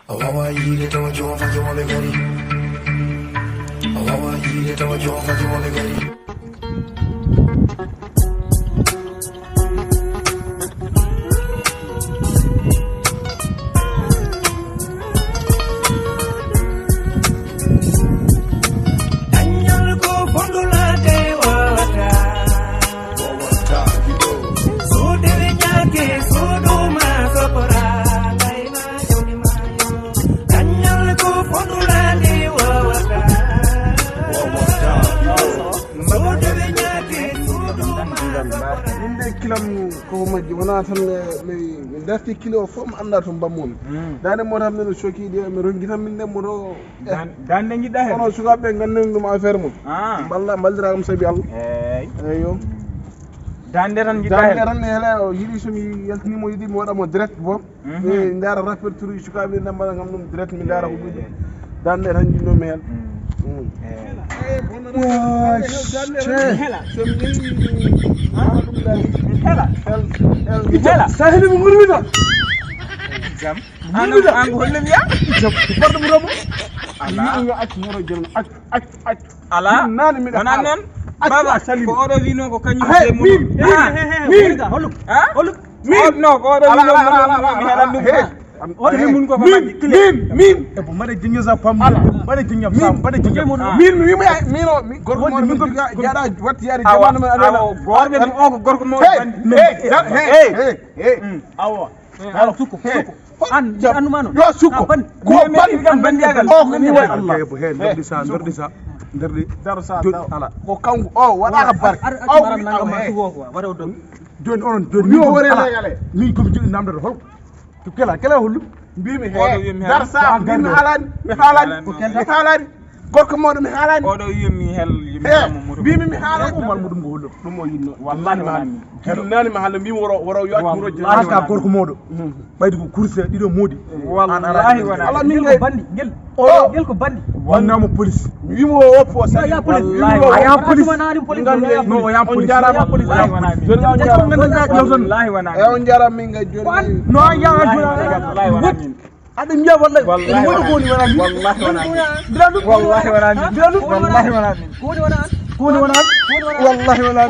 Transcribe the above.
Wawa yile tawa joma fa joma be gari. Wawa yile tawa joma fa joma be gari. kilam ko majji wona tan mi darti kilo fof mi anda to bammomi dande mo tan no soki de mi rongi tan min nemmo to dande jidda hen ono sukaɓe ganden ɗum affaire mum balla baldirakam saabi Allah eyyo dande tan jidda hen dande tan hele o yiiɗi somi yaltinimo yiiɗi mi waɗamo direct bo e dara répertoire sukaɓe nambala gam ɗum direct mi dara ko ɗuɗi dande tan jinnomi hen sahili mo gurmita jam an hollem ya jam bardo mo ala nga acc moro jël acc ala nani mi wona non baba ko odo wino ko kañum e mo mi holuk min no ko odo wino mi helan dum odo mun ko min e bo made jinga sa pam made jinga sam made jinga min mi mino mi gorko mo min ko jaada watti yaade jamanu men ala gorbe mo o ko gorko mo awa ala suko an mano yo suko ko ban bandiagal o ko ni way Allah bo hen derdi sa daro sa ala ko kangu o wada bar o nangam suko ko wada do joni onon joni mi o wore legale min ko jodi namdata hol to kela hollu mbimi he dar sa mbimi halani gorko modo mi halani odo yimi hel yimi mamadou mbimi mi halani ko mal mudum go hollu dum mo yinno wallahi nani ma halla mbimi woro yo acci woro aka gorko modo baydi ko course dido modi wallahi wana ala min ngay bandi gel ko bandi wannamo police wimo woppo sa ya police ya police no ya police ya police joni on jara nganda jawton wallahi wana e on jara min ngay joni no ya wallahi wana ada miya wallahi wallahi koni wana wallahi wana biladu wallahi wana biladu wallahi wana koni wana wallahi wana